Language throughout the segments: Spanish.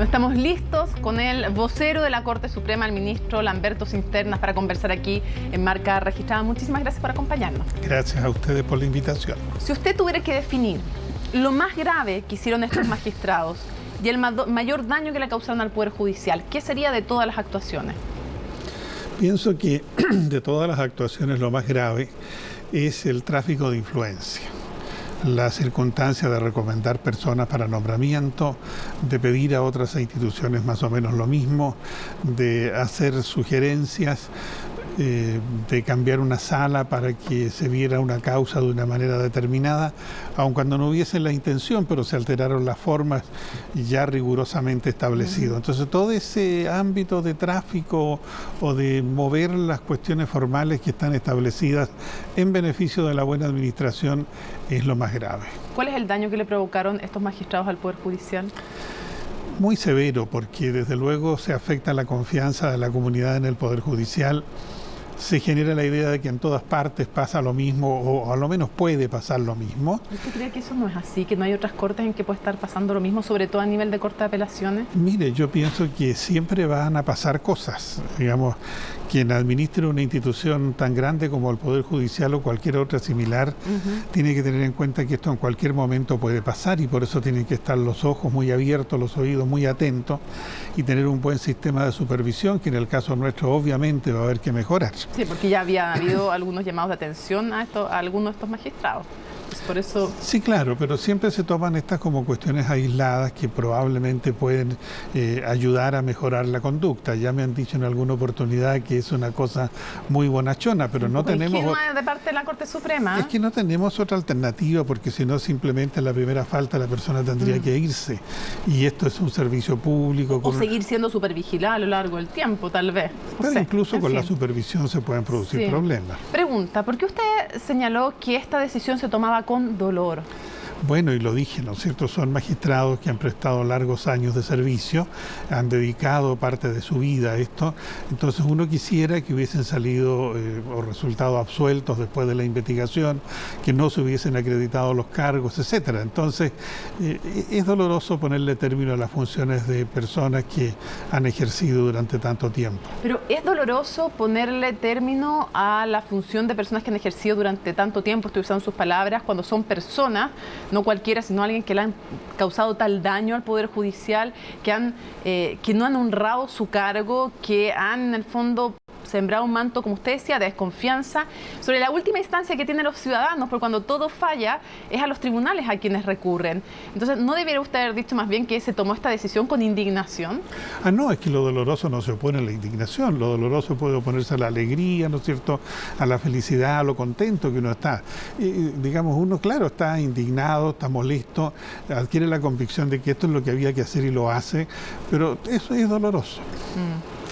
Estamos listos con el vocero de la Corte Suprema, el ministro Lamberto Cinternas, para conversar aquí en Marca Registrada. Muchísimas gracias por acompañarnos. Gracias a ustedes por la invitación. Si usted tuviera que definir lo más grave que hicieron estos magistrados y el mayor daño que le causaron al Poder Judicial, ¿qué sería de todas las actuaciones? Pienso que de todas las actuaciones lo más grave es el tráfico de influencia. La circunstancia de recomendar personas para nombramiento, de pedir a otras instituciones más o menos lo mismo, de hacer sugerencias, de cambiar una sala para que se viera una causa de una manera determinada, aun cuando no hubiese la intención, pero se alteraron las formas ya rigurosamente establecido. Entonces todo ese ámbito de tráfico o de mover las cuestiones formales que están establecidas en beneficio de la buena administración es lo más grave. ¿Cuál es el daño que le provocaron estos magistrados al Poder Judicial? Muy severo, porque desde luego se afecta la confianza de la comunidad en el Poder Judicial. Se genera la idea de que en todas partes pasa lo mismo, o a lo menos puede pasar lo mismo. ¿Usted cree que eso no es así? ¿Que no hay otras cortes en que puede estar pasando lo mismo, sobre todo a nivel de Corte de Apelaciones? Mire, yo pienso que siempre van a pasar cosas. Digamos, quien administre una institución tan grande como el Poder Judicial o cualquier otra similar, tiene que tener en cuenta que esto en cualquier momento puede pasar, y por eso tienen que estar los ojos muy abiertos, los oídos muy atentos, y tener un buen sistema de supervisión, que en el caso nuestro obviamente va a haber que mejorar. Sí, porque ya había habido algunos llamados de atención a algunos de estos magistrados. Por eso... Sí, claro, pero siempre se toman estas como cuestiones aisladas que probablemente pueden ayudar a mejorar la conducta. Ya me han dicho en alguna oportunidad que es una cosa muy bonachona, pero no tenemos... de parte de la Corte Suprema. Es que no tenemos otra alternativa, porque si no, simplemente a la primera falta la persona tendría que irse. Y esto es un servicio público. O seguir siendo supervigilada a lo largo del tiempo, tal vez. Pero incluso con la supervisión se pueden producir problemas. Pregunta, ¿por qué usted señaló que esta decisión se tomaba con dolor? Bueno, y lo dije, ¿no es cierto? Son magistrados que han prestado largos años de servicio, han dedicado parte de su vida a esto. Entonces uno quisiera que hubiesen salido o resultado absueltos después de la investigación, que no se hubiesen acreditado los cargos, etcétera. Entonces es doloroso ponerle término a las funciones de personas que han ejercido durante tanto tiempo. Pero es doloroso ponerle término a la función de personas que han ejercido durante tanto tiempo, estoy usando sus palabras, cuando son personas, no cualquiera, sino alguien que le han causado tal daño al Poder Judicial, que no han honrado su cargo, que han en el fondo sembrado un manto, como usted decía, de desconfianza sobre la última instancia que tienen los ciudadanos, porque cuando todo falla es a los tribunales a quienes recurren. Entonces, ¿no debiera usted haber dicho más bien que se tomó esta decisión con indignación? Ah, no, es que lo doloroso no se opone a la indignación, lo doloroso puede oponerse a la alegría, ¿no es cierto?, a la felicidad, a lo contento que uno está. Digamos, uno, claro, está indignado, está molesto, adquiere la convicción de que esto es lo que había que hacer y lo hace, pero eso es doloroso.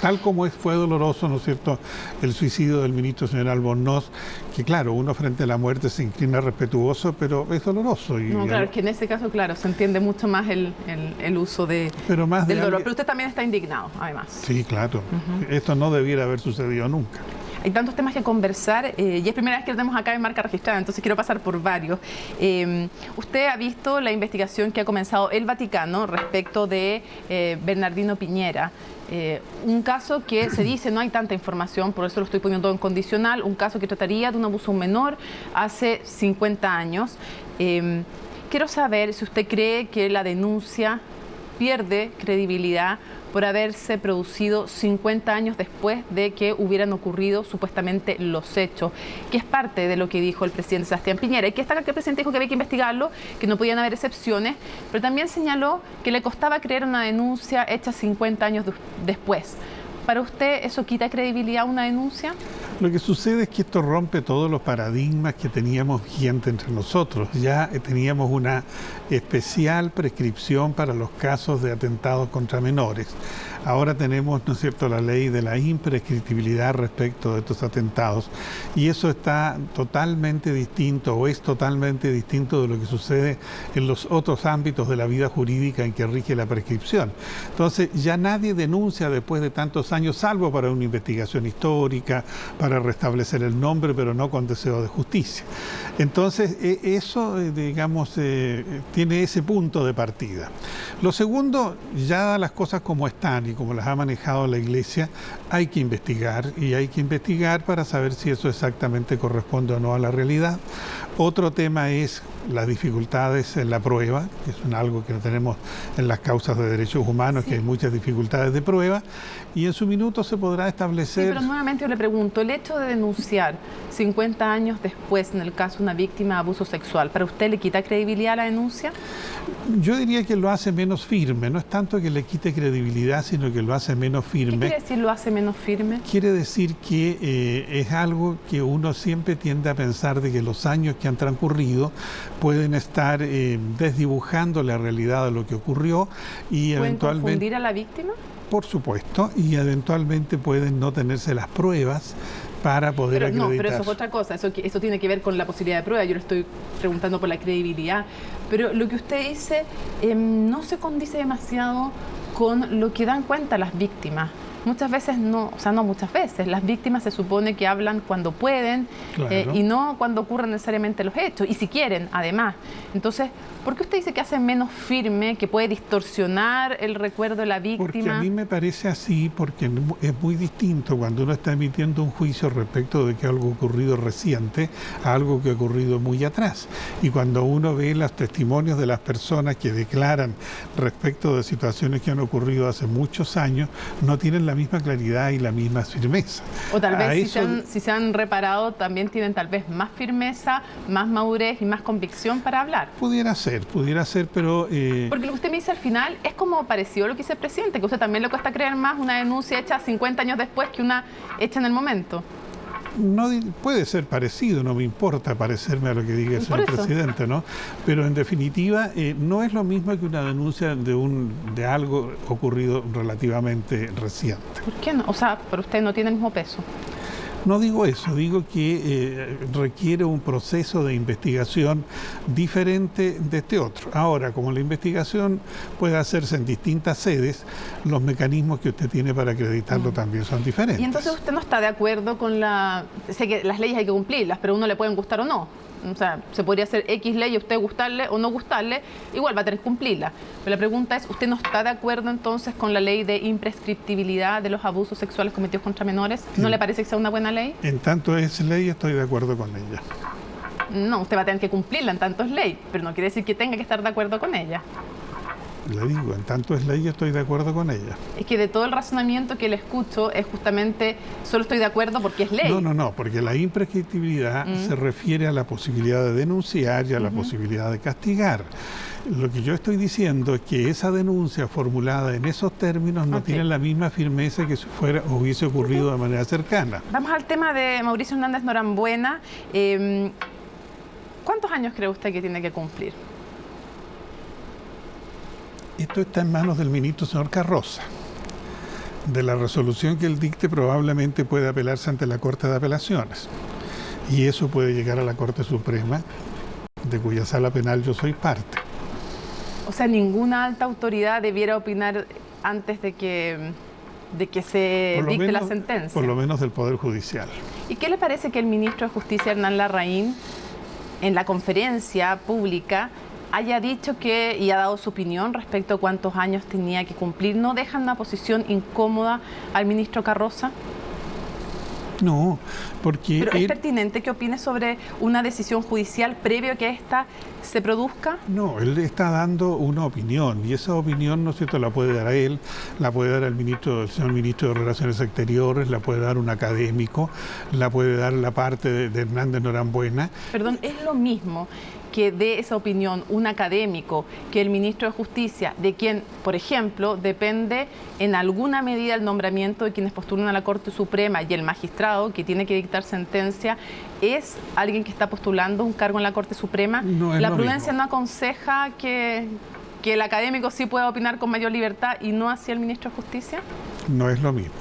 Tal como fue doloroso, ¿no es cierto?, el suicidio del ministro señor Albornoz, que claro, uno frente a la muerte se inclina respetuoso, pero es doloroso. Claro, es que en ese caso, claro, se entiende mucho más el uso del dolor. Pero usted también está indignado, además. Sí, claro. Esto no debiera haber sucedido nunca. Hay tantos temas que conversar y es primera vez que lo tenemos acá en Marca Registrada, entonces quiero pasar por varios. Usted ha visto la investigación que ha comenzado el Vaticano respecto de Bernardino Piñera. Un caso que se dice no hay tanta información, por eso lo estoy poniendo en condicional, un caso que trataría de un abuso menor hace 50 años. Quiero saber si usted cree que la denuncia pierde credibilidad por haberse producido 50 años después de que hubieran ocurrido supuestamente los hechos, que es parte de lo que dijo el presidente Sebastián Piñera. Y que el presidente dijo que había que investigarlo, que no podían haber excepciones, pero también señaló que le costaba creer una denuncia hecha 50 años después. ¿Para usted eso quita credibilidad a una denuncia? Lo que sucede es que esto rompe todos los paradigmas que teníamos vigentes entre nosotros. Ya teníamos una especial prescripción para los casos de atentados contra menores. Ahora tenemos, ¿no es cierto?, la ley de la imprescriptibilidad respecto de estos atentados. Y eso está totalmente distinto, o es totalmente distinto de lo que sucede en los otros ámbitos de la vida jurídica en que rige la prescripción. Entonces, ya nadie denuncia después de tantos años, salvo para una investigación histórica, para para restablecer el nombre, pero no con deseo de justicia. Entonces, eso, digamos, tiene ese punto de partida. Lo segundo, ya las cosas como están y como las ha manejado la Iglesia, hay que investigar, y hay que investigar para saber si eso exactamente corresponde o no a la realidad. Otro tema es las dificultades en la prueba, que es algo que tenemos en las causas de derechos humanos, sí, que hay muchas dificultades de prueba, y en su minuto se podrá establecer... Sí, pero nuevamente yo le pregunto, el hecho de denunciar 50 años después, en el caso de una víctima de abuso sexual, ¿para usted le quita credibilidad a la denuncia? Yo diría que lo hace menos firme, no es tanto que le quite credibilidad, sino que lo hace menos firme. ¿Qué quiere decir lo hace menos firme? Quiere decir que es algo que uno siempre tiende a pensar de que los años que han transcurrido pueden estar desdibujando la realidad de lo que ocurrió y eventualmente... ¿Pueden confundir a la víctima? Por supuesto, y eventualmente pueden no tenerse las pruebas para poder acreditar. No, pero eso es otra cosa, eso tiene que ver con la posibilidad de prueba, yo le estoy preguntando por la credibilidad, pero lo que usted dice no se condice demasiado con lo que dan cuenta las víctimas. Muchas veces no, o sea, no muchas veces, las víctimas se supone que hablan cuando pueden, claro, y no cuando ocurren necesariamente los hechos, y si quieren, además. Entonces, ¿por qué usted dice que hace menos firme, que puede distorsionar el recuerdo de la víctima? Porque a mí me parece así, porque es muy distinto cuando uno está emitiendo un juicio respecto de que algo ocurrido reciente a algo que ha ocurrido muy atrás. Y cuando uno ve los testimonios de las personas que declaran respecto de situaciones que han ocurrido hace muchos años, no tienen la misma claridad y la misma firmeza. O tal vez si se han reparado, también tienen tal vez más firmeza, más madurez y más convicción para hablar. Pudiera ser, pero... Porque lo que usted me dice al final es como parecido a lo que dice el presidente, que a usted también le cuesta creer más una denuncia hecha 50 años después que una hecha en el momento. No, puede ser parecido, no me importa parecerme a lo que diga el señor presidente, ¿no? Pero en definitiva no es lo mismo que una denuncia de algo ocurrido relativamente reciente. ¿Por qué no? O sea, para usted no tiene el mismo peso. No digo eso, digo que requiere un proceso de investigación diferente de este otro. Ahora, como la investigación puede hacerse en distintas sedes, los mecanismos que usted tiene para acreditarlo también son diferentes. Y entonces usted no está de acuerdo con la... Sé que las leyes hay que cumplirlas, pero a uno le pueden gustar o no. O sea, se podría hacer X ley y a usted gustarle o no gustarle, igual va a tener que cumplirla. Pero la pregunta es, ¿usted no está de acuerdo entonces con la ley de imprescriptibilidad de los abusos sexuales cometidos contra menores? ¿No le parece que sea una buena ley? En tanto es ley, estoy de acuerdo con ella. No, usted va a tener que cumplirla en tanto es ley, pero no quiere decir que tenga que estar de acuerdo con ella. Le digo, en tanto es ley, estoy de acuerdo con ella. Es que de todo el razonamiento que le escucho es justamente, solo estoy de acuerdo porque es ley. No, porque la imprescriptibilidad se refiere a la posibilidad de denunciar y a la posibilidad de castigar. Lo que yo estoy diciendo es que esa denuncia formulada en esos términos no tiene la misma firmeza que si hubiese ocurrido de manera cercana. Vamos al tema de Mauricio Hernández Norambuena. ¿Cuántos años cree usted que tiene que cumplir? Esto está en manos del ministro señor Carroza. De la resolución que él dicte probablemente puede apelarse ante la Corte de Apelaciones. Y eso puede llegar a la Corte Suprema, de cuya sala penal yo soy parte. O sea, ninguna alta autoridad debiera opinar antes de que se dicte la sentencia. Por lo menos del Poder Judicial. ¿Y qué le parece que el ministro de Justicia, Hernán Larraín, en la conferencia pública, haya dicho que, y ha dado su opinión respecto a cuántos años tenía que cumplir? ¿No deja en una posición incómoda al ministro Carroza? No, porque... ¿Pero es pertinente que opine sobre una decisión judicial previo a que ésta se produzca? No, él está dando una opinión, y esa opinión, ¿no es cierto?, la puede dar a él, la puede dar el señor ministro de Relaciones Exteriores, la puede dar un académico, la puede dar la parte de Hernández Norambuena. Perdón, ¿es lo mismo que dé esa opinión un académico que el ministro de Justicia, de quien, por ejemplo, depende en alguna medida el nombramiento de quienes postulan a la Corte Suprema, y el magistrado que tiene que dictar sentencia es alguien que está postulando un cargo en la Corte Suprema? No, ¿La prudencia no aconseja que el académico sí pueda opinar con mayor libertad y no así el ministro de Justicia? No es lo mismo.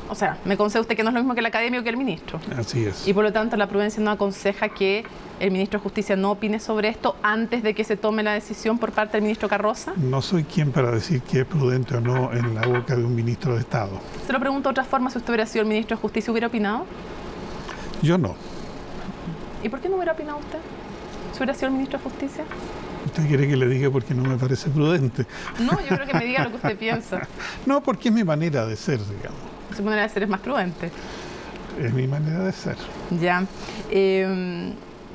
O sea, me concede usted que no es lo mismo que el académico que el ministro. Así es. Y por lo tanto la prudencia no aconseja que el ministro de Justicia no opine sobre esto antes de que se tome la decisión por parte del ministro Carroza. No soy quien para decir que es prudente o no en la boca de un ministro de Estado. Se lo pregunto de otra forma, si usted hubiera sido el ministro de Justicia, ¿hubiera opinado? Yo no. ¿Y por qué no hubiera opinado usted? ¿Si hubiera sido el ministro de Justicia? ¿Usted quiere que le diga porque no me parece prudente? No, yo creo que me diga lo que usted piensa. No, porque es mi manera de ser, digamos. Su manera de ser es más prudente. Es mi manera de ser. Ya.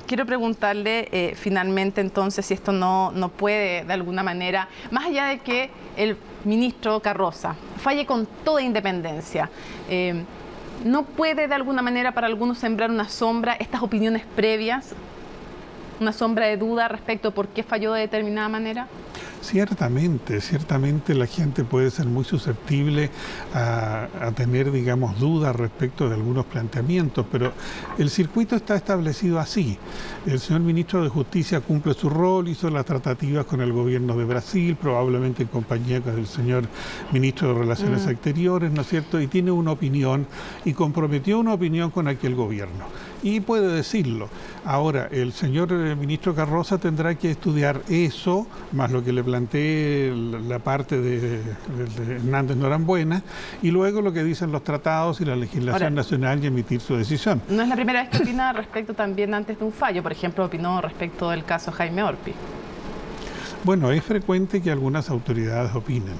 Quiero preguntarle finalmente entonces si esto no puede de alguna manera, más allá de que el ministro Carroza falle con toda independencia, ¿no puede de alguna manera para algunos sembrar una sombra estas opiniones previas, una sombra de duda respecto a por qué falló de determinada manera? Ciertamente la gente puede ser muy susceptible a tener, digamos, dudas respecto de algunos planteamientos, pero el circuito está establecido así. El señor ministro de Justicia cumple su rol, hizo las tratativas con el gobierno de Brasil, probablemente en compañía con el señor ministro de Relaciones Exteriores, ¿no es cierto? Y tiene una opinión y comprometió una opinión con aquel gobierno. Y puede decirlo. Ahora, el señor ministro Carroza tendrá que estudiar eso, más lo que le planteé la parte de Hernández Norambuena, y luego lo que dicen los tratados y la legislación nacional y emitir su decisión. No es la primera vez que opina respecto también antes de un fallo. Por ejemplo, opinó respecto del caso Jaime Orpi. Bueno, es frecuente que algunas autoridades opinen.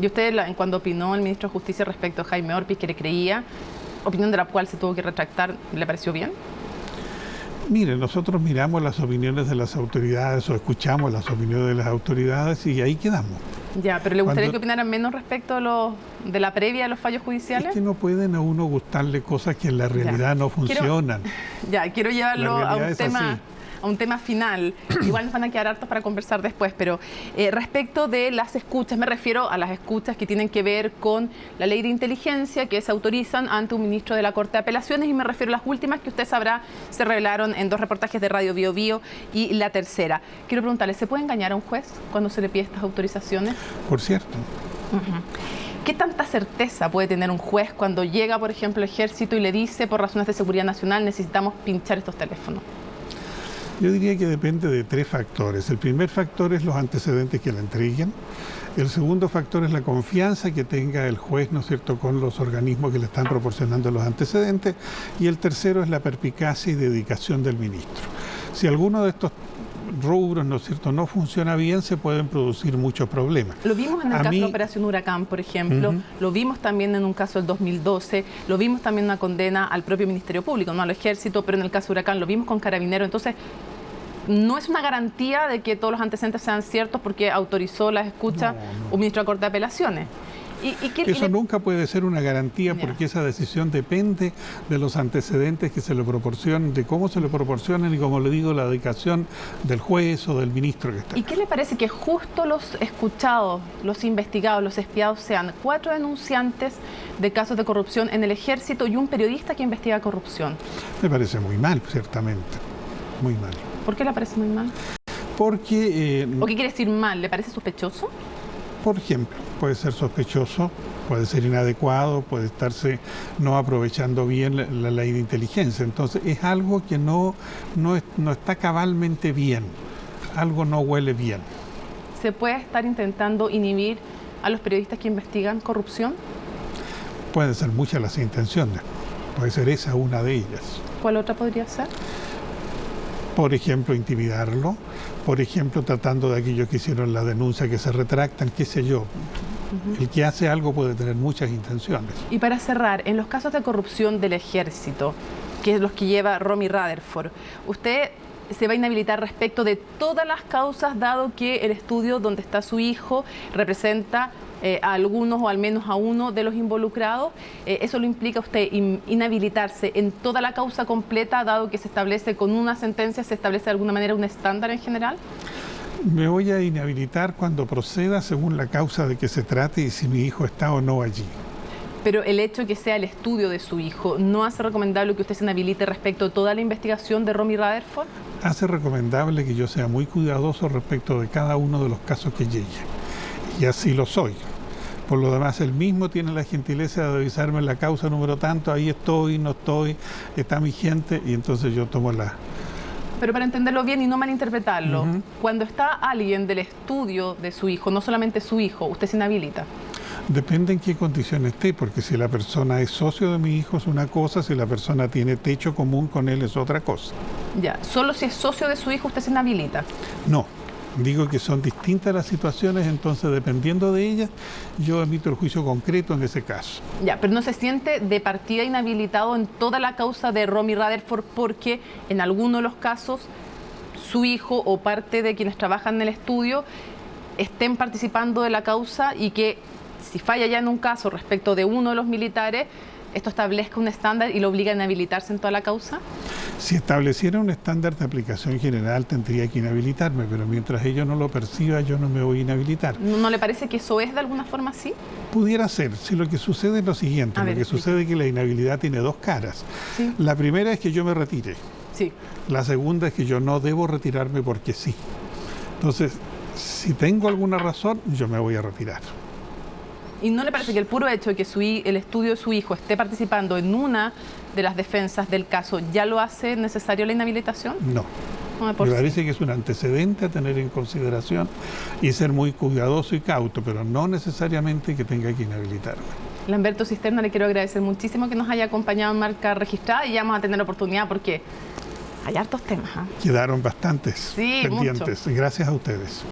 ¿Y usted, cuando opinó el ministro de Justicia respecto a Jaime Orpi, que le creía, opinión de la cual se tuvo que retractar, le pareció bien? Mire, nosotros miramos las opiniones de las autoridades o escuchamos las opiniones de las autoridades y ahí quedamos. Ya, pero ¿le gustaría que opinaran menos respecto a de la previa de los fallos judiciales? Es que no pueden a uno gustarle cosas que en la realidad no funcionan. Quiero llevarlo a un tema final. Igual nos van a quedar hartos para conversar después, pero respecto de las escuchas, me refiero a las escuchas que tienen que ver con la ley de inteligencia que se autorizan ante un ministro de la Corte de Apelaciones, y me refiero a las últimas que usted sabrá se revelaron en 2 reportajes de Radio Bio Bio y La Tercera. Quiero preguntarle, ¿se puede engañar a un juez cuando se le pide estas autorizaciones? Por cierto. ¿Qué tanta certeza puede tener un juez cuando llega, por ejemplo, el Ejército y le dice, por razones de seguridad nacional, necesitamos pinchar estos teléfonos? Yo diría que depende de 3 factores. El primer factor es los antecedentes que le entreguen. El segundo factor es la confianza que tenga el juez, ¿no es cierto?, con los organismos que le están proporcionando los antecedentes. Y el tercero es la perspicacia y dedicación del ministro. Si alguno de estos rubros, ¿no es cierto?, no funciona bien, se pueden producir muchos problemas. Lo vimos en el caso de Operación Huracán, por ejemplo, lo vimos también en un caso del 2012, lo vimos también en una condena al propio Ministerio Público, no al Ejército, pero en el caso de Huracán lo vimos con Carabineros. Entonces, no es una garantía de que todos los antecedentes sean ciertos porque autorizó las escuchas un ministro de la Corte de Apelaciones. Eso nunca puede ser una garantía porque esa decisión depende de los antecedentes que se le proporcionen, de cómo se le proporcionen y, como le digo, la dedicación del juez o del ministro que está. ¿Y qué le parece que justo los escuchados, los investigados, los espiados sean 4 denunciantes de casos de corrupción en el Ejército y un periodista que investiga corrupción? Me parece muy mal, ciertamente. Muy mal. ¿Por qué le parece muy mal? Porque... ¿O qué quiere decir mal? ¿Le parece sospechoso? Por ejemplo, puede ser sospechoso, puede ser inadecuado, puede estarse no aprovechando bien la ley de inteligencia. Entonces es algo que no está cabalmente bien, algo no huele bien. ¿Se puede estar intentando inhibir a los periodistas que investigan corrupción? Pueden ser muchas las intenciones, puede ser esa una de ellas. ¿Cuál otra podría ser? Por ejemplo, intimidarlo, por ejemplo, tratando de aquellos que hicieron la denuncia que se retractan, qué sé yo. El que hace algo puede tener muchas intenciones. Y para cerrar, en los casos de corrupción del Ejército, que es los que lleva Romy Rutherford, ¿usted se va a inhabilitar respecto de todas las causas, dado que el estudio donde está su hijo representa a algunos o al menos a uno de los involucrados? ¿Eso lo implica usted inhabilitarse en toda la causa completa, dado que se establece con una sentencia, se establece de alguna manera un estándar en general? Me voy a inhabilitar cuando proceda según la causa de que se trate y si mi hijo está o no allí. Pero el hecho de que sea el estudio de su hijo, ¿no hace recomendable que usted se inhabilite respecto a toda la investigación de Romy Rutherford? Hace recomendable que yo sea muy cuidadoso respecto de cada uno de los casos que llegue. Y así lo soy. Por lo demás, él mismo tiene la gentileza de avisarme la causa número tanto, ahí estoy, no estoy, está mi gente, y entonces yo tomo la... Pero para entenderlo bien y no malinterpretarlo, cuando está alguien del estudio de su hijo, no solamente su hijo, ¿usted se inhabilita? Depende en qué condición esté, porque si la persona es socio de mi hijo es una cosa, si la persona tiene techo común con él es otra cosa. Ya, solo si es socio de su hijo usted se inhabilita. No, digo que son distintas las situaciones, entonces dependiendo de ellas, yo emito el juicio concreto en ese caso. Ya, pero no se siente de partida inhabilitado en toda la causa de Romy Rutherford porque en algunos de los casos su hijo o parte de quienes trabajan en el estudio estén participando de la causa y que si falla ya en un caso respecto de uno de los militares, esto establezca un estándar y lo obliga a inhabilitarse en toda la causa? Si estableciera un estándar de aplicación general tendría que inhabilitarme, pero mientras ello no lo perciba yo no me voy a inhabilitar. ¿No le parece que eso es de alguna forma así? Pudiera ser, si lo que sucede es lo siguiente, lo que sucede es que la inhabilidad tiene dos caras. Sí. La primera es que yo me retire. Sí. La segunda es que yo no debo retirarme porque sí. Entonces, si tengo alguna razón, yo me voy a retirar. ¿Y no le parece que el puro hecho de que el estudio de su hijo esté participando en una de las defensas del caso ya lo hace necesario la inhabilitación? No. Me parece que es un antecedente a tener en consideración y ser muy cuidadoso y cauto, pero no necesariamente que tenga que inhabilitarme. Lamberto Cisterna, le quiero agradecer muchísimo que nos haya acompañado en Marca Registrada y ya vamos a tener oportunidad porque hay hartos temas. Quedaron bastantes pendientes. Mucho. Gracias a ustedes.